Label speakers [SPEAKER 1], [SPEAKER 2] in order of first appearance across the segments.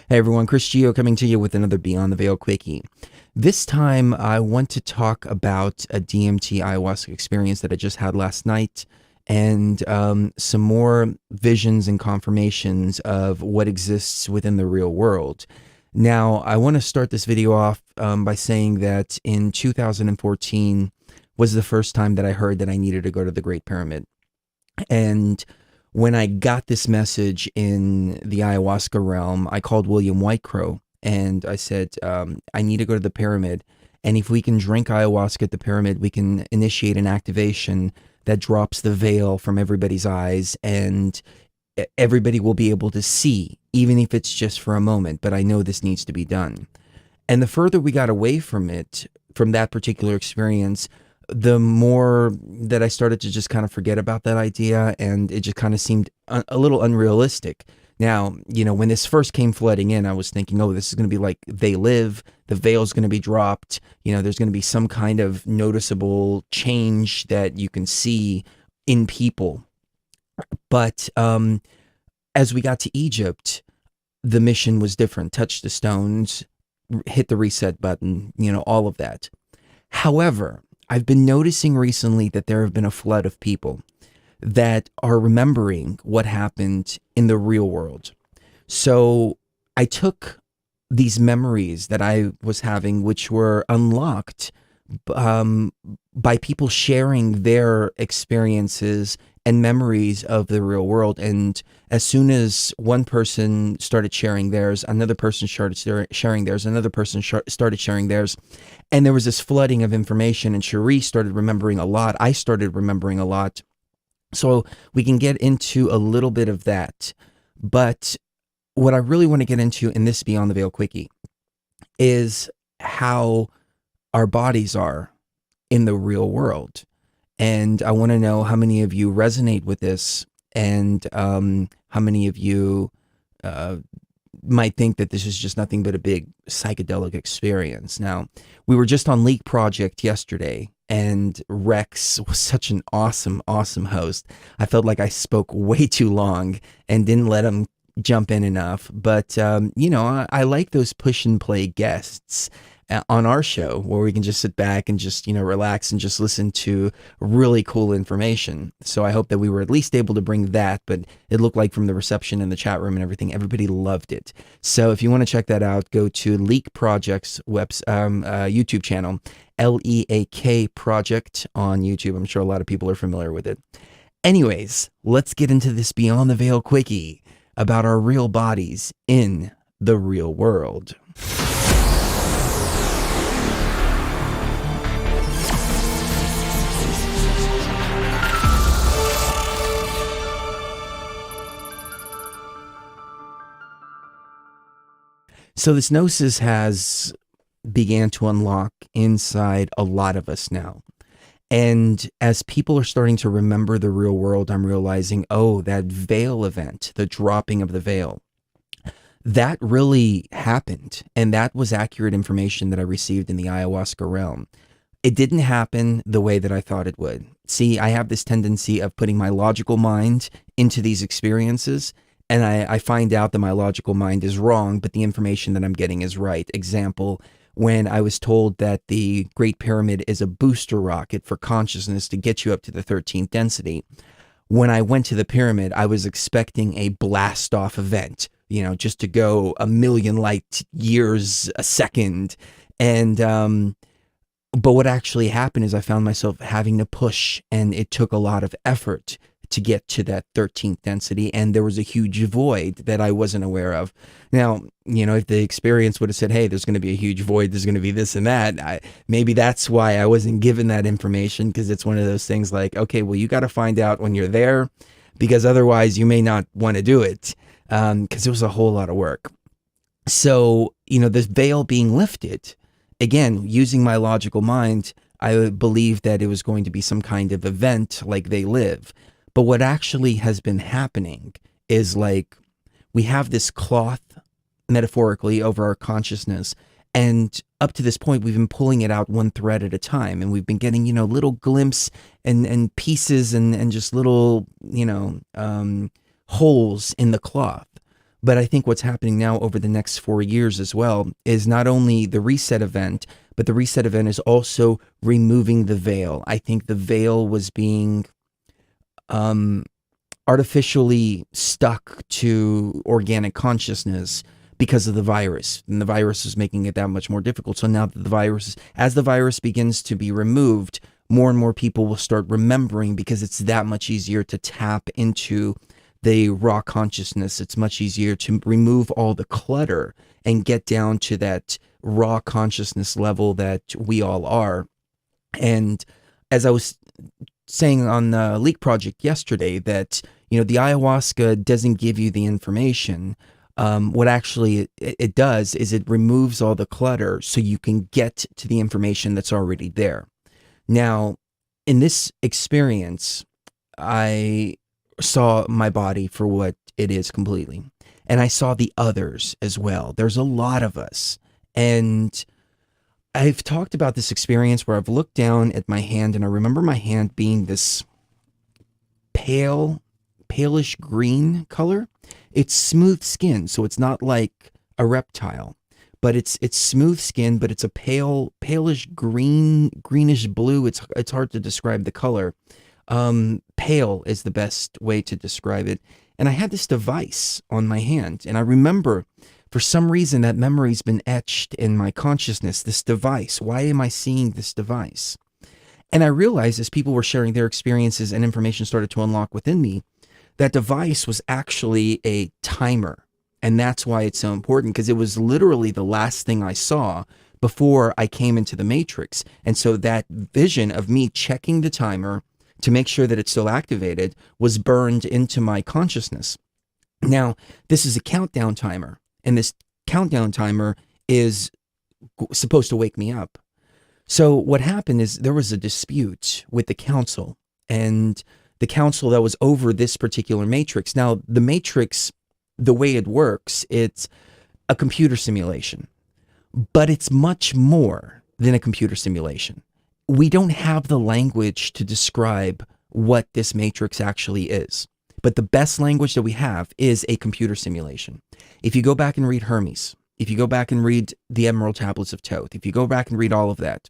[SPEAKER 1] Hey everyone, Chris Gio coming to you with another Beyond the Veil Quickie. This time I want to talk about a DMT ayahuasca experience that I just had last night and some more visions and confirmations of what exists within the real world. Now, I want to start this video off by saying that in 2014 was the first time that I heard that I needed to go to the Great Pyramid. And when I got this message in the ayahuasca realm, I called William Whitecrow and I said, I need to go to the pyramid. And if we can drink ayahuasca at the pyramid, we can initiate an activation that drops the veil from everybody's eyes and everybody will be able to see, even if it's just for a moment. But I know this needs to be done. And the further we got away from it, from that particular experience, the more that I started to just kind of forget about that idea, and it just kind of seemed a little unrealistic. Now, when this first came flooding in, I was thinking, oh, this is going to be like They Live, the veil's going to be dropped, there's going to be some kind of noticeable change that you can see in people. But as we got to Egypt, the mission was different. Touch the stones, hit the reset button, all of that. However, I've been noticing recently that there have been a flood of people that are remembering what happened in the real world. So I took these memories that I was having, which were unlocked by people sharing their experiences and memories of the real world. And as soon as one person started sharing theirs, another person started sharing theirs, another person started sharing theirs. And there was this flooding of information, and Cherie started remembering a lot. I started remembering a lot. So we can get into a little bit of that. But what I really want to get into in this Beyond the Veil Quickie is how our bodies are in the real world. And I want to know how many of you resonate with this, and how many of you might think that this is just nothing but a big psychedelic experience. Now, we were just on Leak Project yesterday, and Rex was such an awesome host. I felt like I spoke way too long and didn't let him jump in enough. But, I like those push and play guests on our show where we can just sit back and just, relax and just listen to really cool information. So I hope that we were at least able to bring that, but it looked like from the reception in the chat room and everything, everybody loved it. So if you want to check that out, go to Leak Project's YouTube channel, LEAK Project on YouTube. I'm sure a lot of people are familiar with it. Anyways, let's get into this Beyond the Veil Quickie about our real bodies in the real world. So this gnosis has began to unlock inside a lot of us now. And as people are starting to remember the real world, I'm realizing, oh, that veil event, the dropping of the veil, that really happened. And that was accurate information that I received in the ayahuasca realm. It didn't happen the way that I thought it would. See, I have this tendency of putting my logical mind into these experiences, and I find out that my logical mind is wrong, but the information that I'm getting is right. Example, when I was told that the Great Pyramid is a booster rocket for consciousness to get you up to the 13th density. When I went to the pyramid, I was expecting a blast-off event, just to go a million light years a second. And but what actually happened is I found myself having to push, and it took a lot of effort to get to that 13th density, and there was a huge void that I wasn't aware of. Now, if the experience would have said, hey, there's going to be a huge void, there's going to be this and that, maybe that's why I wasn't given that information, because it's one of those things like, okay, well, you got to find out when you're there, because otherwise you may not want to do it, because it was a whole lot of work. So, this veil being lifted, again, using my logical mind, I believed that it was going to be some kind of event like They Live. But what actually has been happening is like we have this cloth metaphorically over our consciousness, and up to this point we've been pulling it out one thread at a time, and we've been getting little glimpses and pieces and just little holes in the cloth. But I think what's happening now over the next 4 years as well is not only the reset event, but the reset event is also removing the veil. I think the veil was being artificially stuck to organic consciousness because of the virus, and the virus is making it that much more difficult. So now that as the virus begins to be removed, more and more people will start remembering, because it's that much easier to tap into the raw consciousness. It's much easier to remove all the clutter and get down to that raw consciousness level that we all are. And as I was saying on the Leak Project yesterday, that, you know, the ayahuasca doesn't give you the information. What actually it does is it removes all the clutter so you can get to the information that's already there. Now, in this experience, I saw my body for what it is completely. And I saw the others as well. There's a lot of us. And I've talked about this experience where I've looked down at my hand, and I remember my hand being this palish green color. It's smooth skin, so it's not like a reptile, but it's smooth skin, but it's a palish greenish blue. It's hard to describe the color. Pale is the best way to describe it. And I had this device on my hand, and I remember, for some reason, that memory's been etched in my consciousness, this device. Why am I seeing this device? And I realized, as people were sharing their experiences and information started to unlock within me, that device was actually a timer. And that's why it's so important, because it was literally the last thing I saw before I came into the matrix. And so that vision of me checking the timer to make sure that it's still activated was burned into my consciousness. Now, this is a countdown timer, and this countdown timer is supposed to wake me up. So what happened is there was a dispute with the council, and the council that was over this particular matrix. Now, the matrix, the way it works, it's a computer simulation, but it's much more than a computer simulation. We don't have the language to describe what this matrix actually is, but the best language that we have is a computer simulation. If you go back and read Hermes, if you go back and read the Emerald Tablets of Thoth, if you go back and read all of that,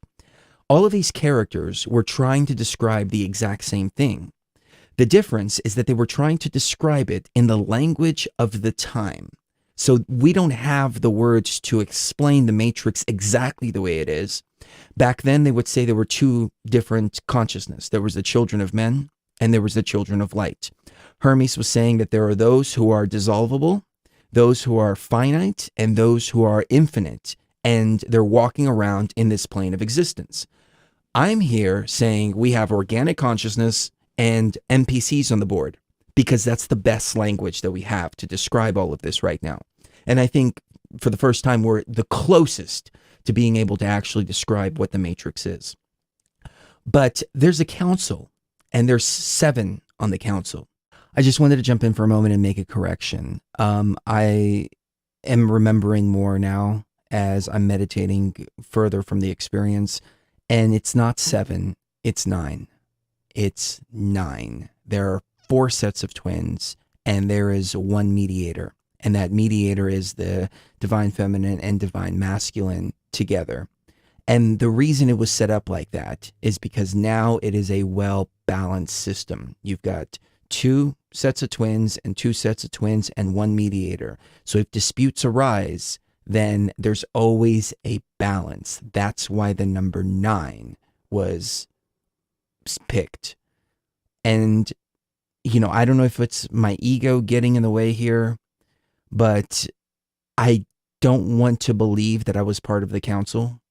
[SPEAKER 1] all of these characters were trying to describe the exact same thing. The difference is that they were trying to describe it in the language of the time. So we don't have the words to explain the matrix exactly the way it is. Back then, they would say there were two different consciousness. There was the children of men, and there was the children of light. Hermes was saying that there are those who are dissolvable, those who are finite, and those who are infinite, and they're walking around in this plane of existence. I'm here saying we have organic consciousness and NPCs on the board, because that's the best language that we have to describe all of this right now. And I think for the first time, we're the closest to being able to actually describe what the matrix is. But there's a council, and there's 7 on the council. I just wanted to jump in for a moment and make a correction. I am remembering more now as I'm meditating further from the experience, and it's not 7, it's 9. It's 9. There are 4 sets of twins, and there is 1 mediator. And that mediator is the divine feminine and divine masculine together. And the reason it was set up like that is because now it is a well-balanced system. You've got 2 sets of twins and 2 sets of twins and 1 mediator. So if disputes arise, then there's always a balance. That's why the number 9 was picked. And, you know, I don't know if it's my ego getting in the way here, but I don't want to believe that I was part of the council.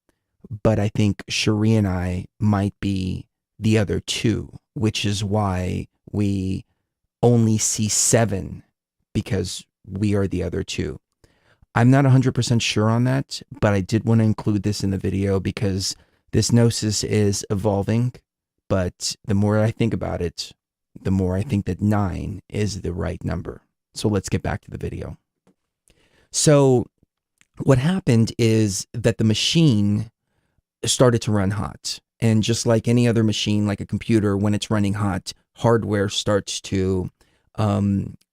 [SPEAKER 1] But I think Cherie and I might be the other 2, which is why we only see 7, because we are the other 2. I'm not 100% sure on that, but I did want to include this in the video because this gnosis is evolving. But the more I think about it, the more I think that 9 is the right number. So let's get back to the video. So what happened is that the machine started to run hot. And just like any other machine, like a computer, when it's running hot, hardware starts to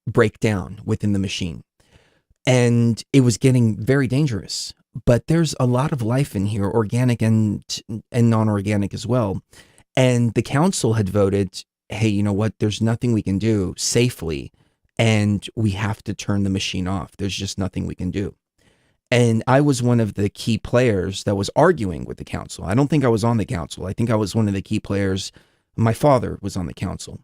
[SPEAKER 1] break down within the machine. and it was getting very dangerous. But there's a lot of life in here, organic and non-organic as well. And the council had voted, hey, you know what? There's nothing we can do safely, and we have to turn the machine off. There's just nothing we can do. And I was one of the key players that was arguing with the council. I don't think I was on the council. I think I was one of the key players. My father was on the council.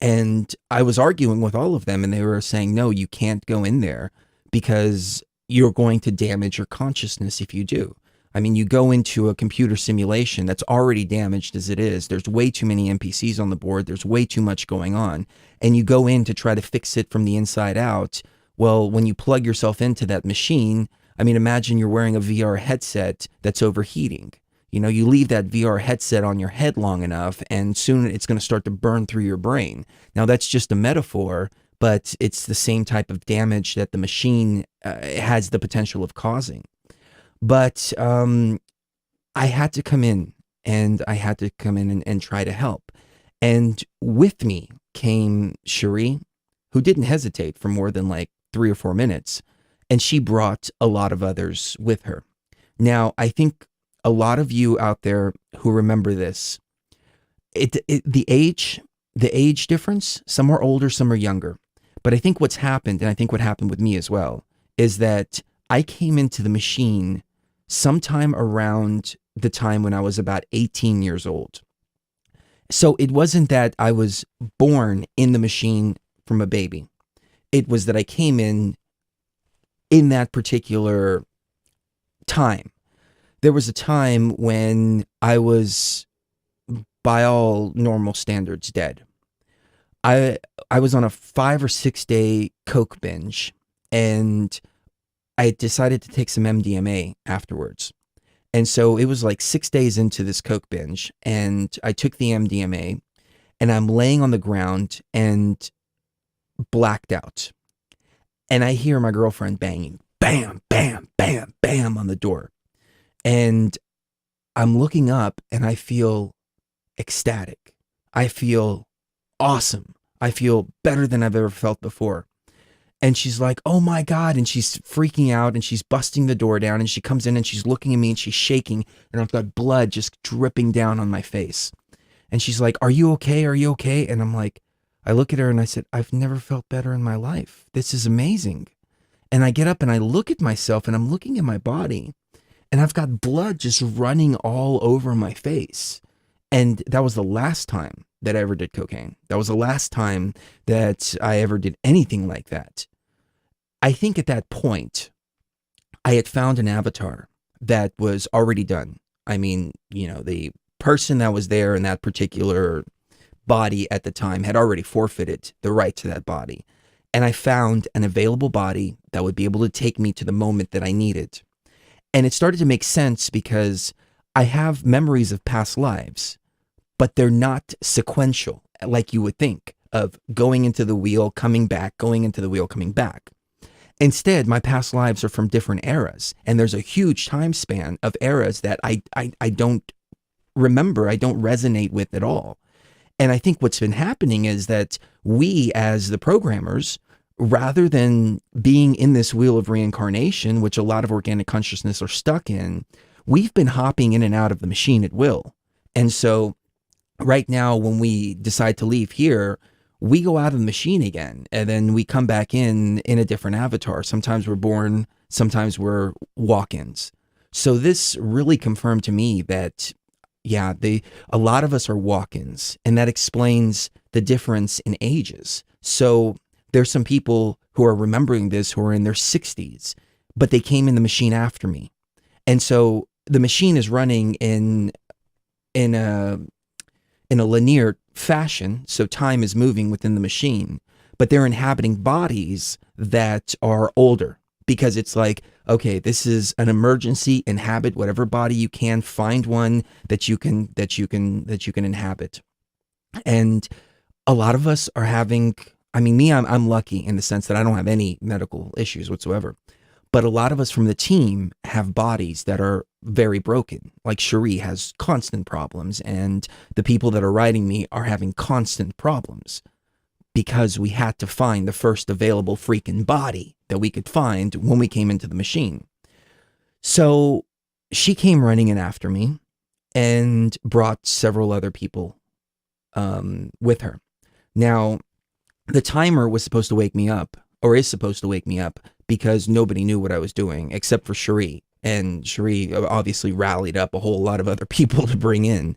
[SPEAKER 1] And I was arguing with all of them, and they were saying, no, you can't go in there because you're going to damage your consciousness if you do. I mean, you go into a computer simulation that's already damaged as it is. There's way too many NPCs on the board. There's way too much going on. And you go in to try to fix it from the inside out. Well, when you plug yourself into that machine, I mean, imagine you're wearing a VR headset that's overheating. You know, you leave that VR headset on your head long enough, and soon it's going to start to burn through your brain. Now, that's just a metaphor, but it's the same type of damage that the machine has the potential of causing. But I had to come in, and I had to come in and try to help. And with me came Cherie, who didn't hesitate for more than like 3 or 4 minutes. And she brought a lot of others with her. Now, I think a lot of you out there who remember this, the age difference, some are older, some are younger. But I think what's happened, and I think what happened with me as well, is that I came into the machine sometime around the time when I was about 18 years old. So it wasn't that I was born in the machine from a baby. It was that I came in that particular time. There was a time when I was, by all normal standards, dead. I was on a 5 or 6 day coke binge, and I decided to take some MDMA afterwards. And so it was like 6 days into this coke binge, and I took the MDMA, and I'm laying on the ground and blacked out. And I hear my girlfriend banging, bam, bam, bam, bam on the door. And I'm looking up, and I feel ecstatic. I feel awesome. I feel better than I've ever felt before. And she's like, oh my God. And she's freaking out, and she's busting the door down, and she comes in and she's looking at me and she's shaking, and I've got blood just dripping down on my face. And she's like, are you okay? Are you okay? And I'm like, I look at her and I said, I've never felt better in my life. This is amazing. And I get up and I look at myself, and I'm looking at my body, and I've got blood just running all over my face. And that was the last time that I ever did cocaine. That was the last time that I ever did anything like that. I think at that point, I had found an avatar that was already done. I mean, you know, the person that was there in that particular body at the time had already forfeited the right to that body. And I found an available body that would be able to take me to the moment that I needed. And it started to make sense because I have memories of past lives, but they're not sequential like you would think of going into the wheel, coming back, going into the wheel, coming back. Instead, my past lives are from different eras, and there's a huge time span of eras that I don't remember, I don't resonate with at all. And I think what's been happening is that we as the programmers, rather than being in this wheel of reincarnation, which a lot of organic consciousness are stuck in, we've been hopping in and out of the machine at will. And so right now, when we decide to leave here, we go out of the machine again, and then we come back in a different avatar. Sometimes we're born, sometimes we're walk-ins. So this really confirmed to me that, yeah, a lot of us are walk-ins, and that explains the difference in ages. So there's some people who are remembering this who are in their 60s, but they came in the machine after me. And so the machine is running in a linear fashion, so time is moving within the machine, but they're inhabiting bodies that are older, because it's like, okay, this is an emergency, inhabit whatever body you can, find one that you can inhabit. And a lot of us are having, I mean, me, I'm lucky in the sense that I don't have any medical issues whatsoever. But a lot of us from the team have bodies that are very broken. Like Cherie has constant problems, and the people that are riding me are having constant problems. because we had to find the first available freaking body that we could find when we came into the machine. So she came running in after me and brought several other people with her. Now, the timer was supposed to wake me up, or is supposed to wake me up, because nobody knew what I was doing except for Cherie. And Cherie obviously rallied up a whole lot of other people to bring in.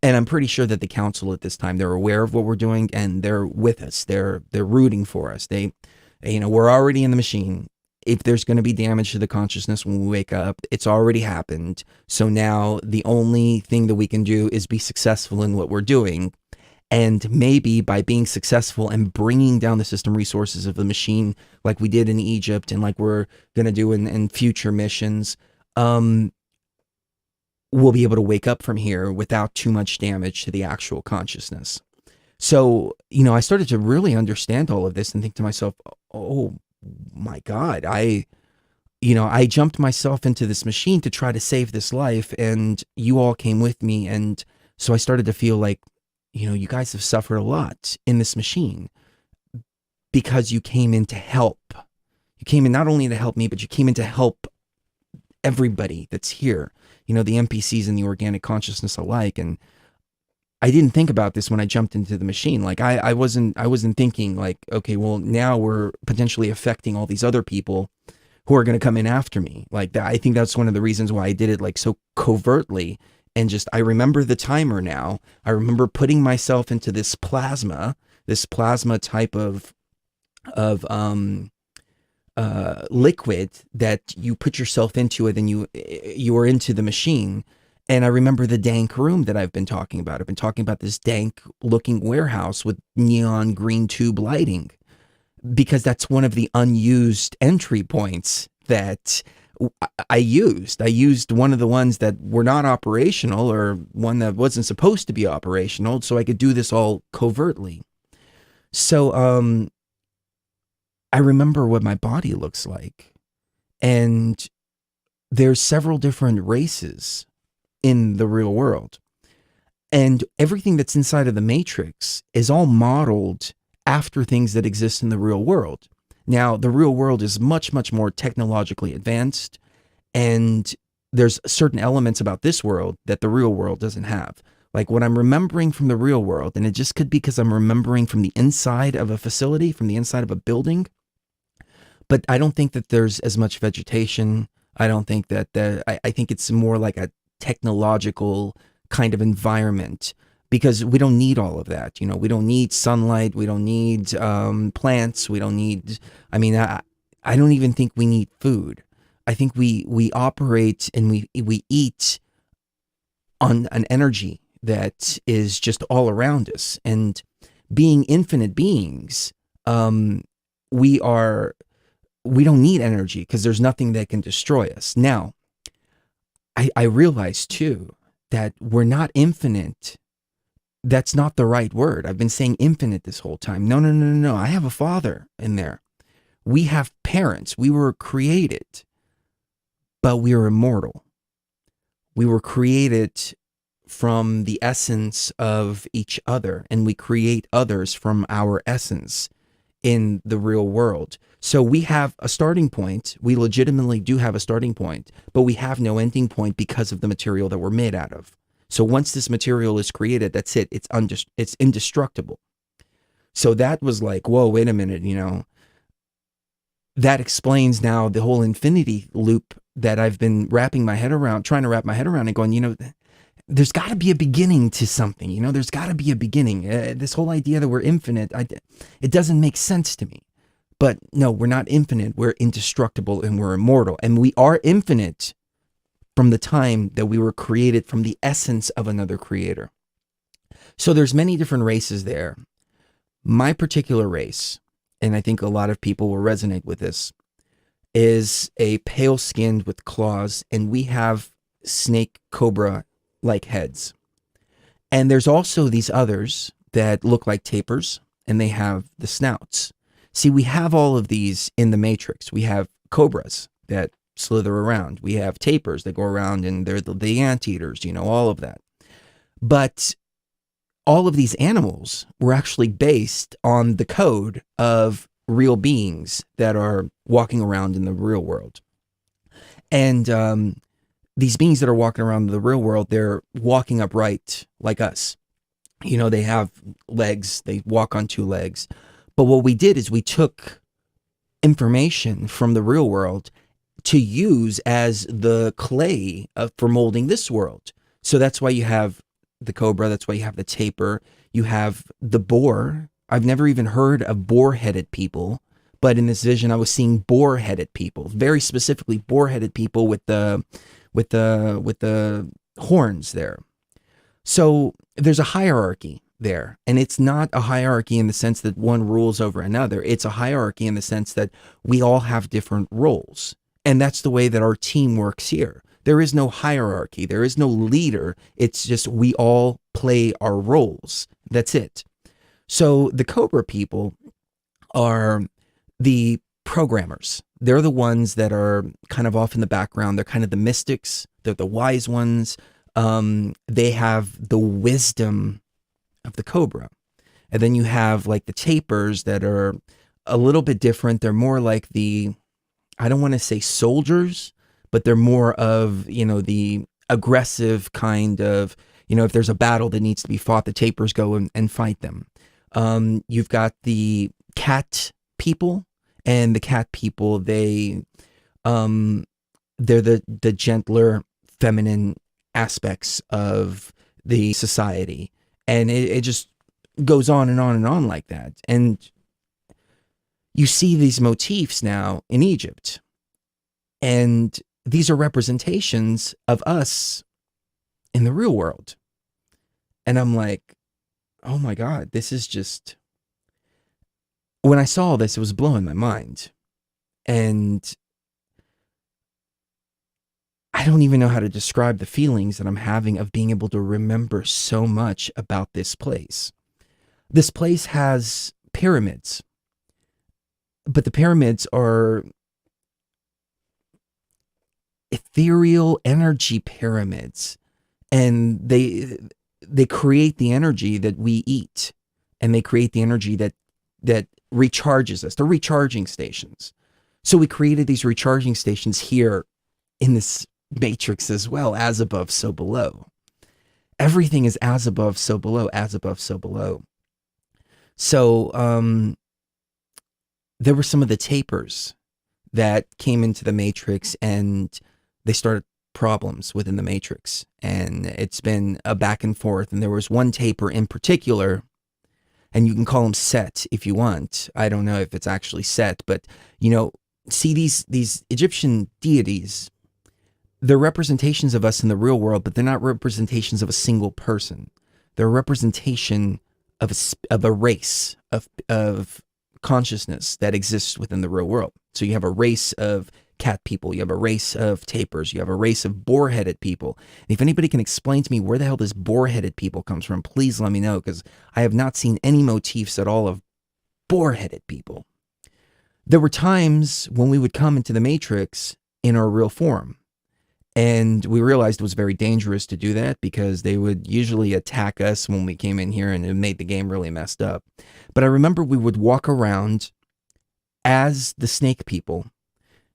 [SPEAKER 1] And I'm pretty sure that the council at this time, they're aware of what we're doing and they're with us. They're rooting for us. We're already in the machine. If there's going to be damage to the consciousness when we wake up, it's already happened. So now the only thing that we can do is be successful in what we're doing. And maybe by being successful and bringing down the system resources of the machine, like we did in Egypt and like we're going to do in future missions, we'll be able to wake up from here without too much damage to the actual consciousness. So, I started to really understand all of this and think to myself, oh my God, I jumped myself into this machine to try to save this life, and you all came with me. And so I started to feel like, you guys have suffered a lot in this machine because you came in to help. You came in not only to help me, but you came in to help everybody that's here, the NPCs and the organic consciousness alike. And I didn't think about this when I jumped into the machine. Like I wasn't thinking like, okay, well now we're potentially affecting all these other people who are going to come in after me. Like that. I think that's one of the reasons why I did it like so covertly. And just, I remember the timer now. I remember putting myself into this plasma type of liquid that you put yourself into it, and you are into the machine. And I remember the dank room that I've been talking about. I've been talking about this dank looking warehouse with neon green tube lighting, because that's one of the unused entry points that I used. I used one of the ones that were not operational, or one that wasn't supposed to be operational, so I could do this all covertly. So I remember what my body looks like. And there's several different races in the real world. And everything that's inside of the Matrix is all modeled after things that exist in the real world. Now, the real world is much, much more technologically advanced, and there's certain elements about this world that the real world doesn't have. Like what I'm remembering from the real world, and it just could be because I'm remembering from the inside of a facility, from the inside of a building, but I don't think that there's as much vegetation. I don't think that I think it's more like a technological kind of environment, because we don't need all of that. We don't need sunlight. We don't need plants. We don't need, I don't even think we need food. I think we operate and we eat on an energy that is just all around us. And being infinite beings, we don't need energy because there's nothing that can destroy us. Now, I realize too that we're not infinite. That's not the right word. I've been saying infinite this whole time. No. I have a father in there. We have parents. We were created, but we are immortal. We were created from the essence of each other, and we create others from our essence in the real world. So we have a starting point. We legitimately do have a starting point, but we have no ending point because of the material that we're made out of. So once this material is created, that's it. It's indestructible. So that was like, whoa, wait a minute, that explains now the whole infinity loop that I've been trying to wrap my head around and going, there's got to be a beginning to something, there's got to be a beginning. This whole idea that we're infinite, it doesn't make sense to me. But no, we're not infinite. We're indestructible and we're immortal. And we are infinite from the time that we were created from the essence of another creator. So there's many different races there. My particular race, and I think a lot of people will resonate with this, is a pale skinned with claws, and we have snake cobra like heads. And there's also these others that look like tapirs, and they have the snouts. See, we have all of these in the Matrix. We have cobras that slither around. We have tapirs that go around, and they're the anteaters, all of that. But all of these animals were actually based on the code of real beings that are walking around in the real world. And these beings that are walking around in the real world, they're walking upright like us. You know, they have legs, they walk on two legs. But what we did is we took information from the real world to use as the clay for molding this world. So that's why you have the cobra, that's why you have the tapir, you have the boar. I've never even heard of boar-headed people, but in this vision I was seeing boar-headed people, very specifically boar-headed people with the horns there. So there's a hierarchy there, and it's not a hierarchy in the sense that one rules over another. It's a hierarchy in the sense that we all have different roles, and that's the way that our team works here. There is no hierarchy. There is no leader. It's just we all play our roles. That's it. So the Cobra people are the programmers. They're the ones that are kind of off in the background. They're kind of the mystics. They're the wise ones. They have the wisdom of the Cobra. And then you have like the tapirs that are a little bit different. They're more like the, I don't want to say soldiers, but they're more of, you know, the aggressive kind of, you know, if there's a battle that needs to be fought, the tapirs go and fight them. You've got the cat people, and the cat people, they're the gentler, feminine aspects of the society. And it just goes on and on and on like that. And you see these motifs now in Egypt. And these are representations of us in the real world. And I'm like, oh my God, this is just... When I saw this, it was blowing my mind. And I don't even know how to describe the feelings that I'm having of being able to remember so much about this place. This place has pyramids, but the pyramids are ethereal energy pyramids, and they create the energy that we eat, and they create the energy that recharges us. They're recharging stations. So we created these recharging stations here in this matrix as well, as above, so below. Everything is as above, so below, as above, so below. So there were some of the tapirs that came into the matrix, and they started problems within the matrix. And it's been a back and forth. And there was one tapir in particular, and you can call him Set if you want. I don't know if it's actually Set, but, you know, see these Egyptian deities, they're representations of us in the real world, but they're not representations of a single person. They're a representation of a race of consciousness that exists within the real world. So you have a race of cat people, you have a race of tapirs, you have a race of boar-headed people. And if anybody can explain to me where the hell this boar-headed people comes from, please let me know, because I have not seen any motifs at all of boar-headed people. There were times when we would come into the matrix in our real form, and we realized it was very dangerous to do that because they would usually attack us when we came in here, and it made the game really messed up. But I remember we would walk around as the snake people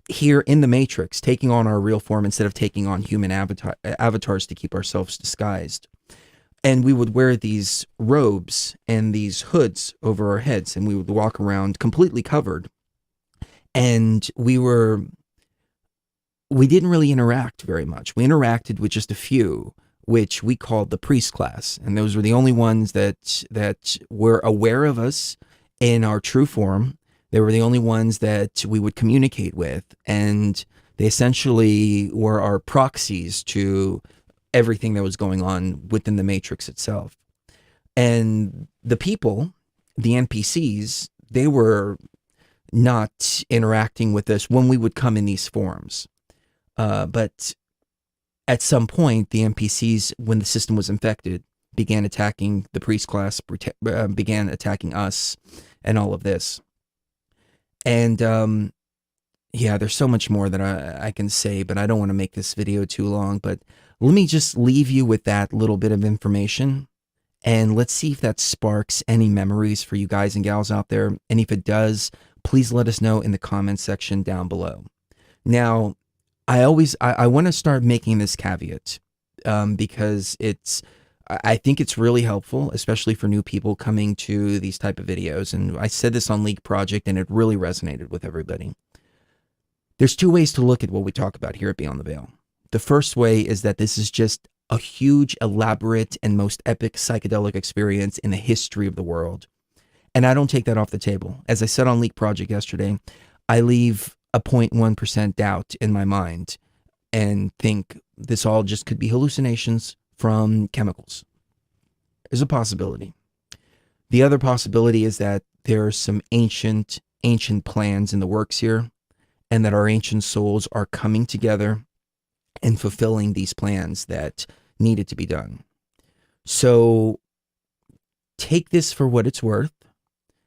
[SPEAKER 1] here in the matrix, taking on our real form instead of taking on human avatars to keep ourselves disguised. And we would wear these robes and these hoods over our heads, and we would walk around completely covered. And we didn't really interact very much. We interacted with just a few, which we called the priest class. And those were the only ones that were aware of us in our true form. They were the only ones that we would communicate with. And they essentially were our proxies to everything that was going on within the matrix itself. And the people, the NPCs, they were not interacting with us when we would come in these forms. But at some point, the NPCs, when the system was infected, began attacking the priest class, began attacking us, and all of this. And yeah, there's so much more that I can say, but I don't want to make this video too long. But let me just leave you with that little bit of information. And let's see if that sparks any memories for you guys and gals out there. And if it does, please let us know in the comments section down below. Now, I want to start making this caveat because I think it's really helpful, especially for new people coming to these type of videos. And I said this on Leak Project, and it really resonated with everybody. There's two ways to look at what we talk about here at Beyond the Veil. The first way is that this is just a huge, elaborate, and most epic psychedelic experience in the history of the world. And I don't take that off the table. As I said on Leak Project yesterday, I leave a 0.1% doubt in my mind and think this all just could be hallucinations from chemicals. There's a possibility. The other possibility is that there are some ancient plans in the works here, and that our ancient souls are coming together and fulfilling these plans that needed to be done. So take this for what it's worth.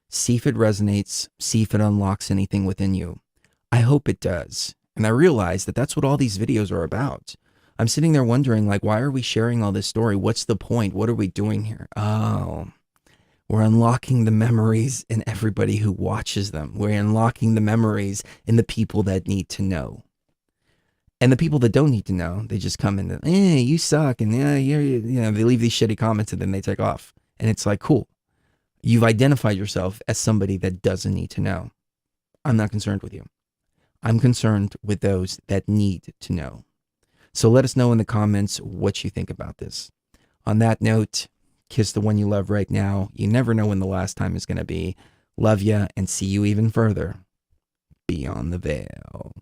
[SPEAKER 1] See if it resonates. See if it unlocks anything within you. I hope it does. And I realize that that's what all these videos are about. I'm sitting there wondering, like, why are we sharing all this story? What's the point? What are we doing here? Oh, we're unlocking the memories in everybody who watches them. We're unlocking the memories in the people that need to know. And the people that don't need to know, they just come in and, you suck. And they leave these shitty comments and then they take off. And it's like, cool. You've identified yourself as somebody that doesn't need to know. I'm not concerned with you. I'm concerned with those that need to know. So let us know in the comments what you think about this. On that note, kiss the one you love right now. You never know when the last time is going to be. Love ya, and see you even further beyond the veil.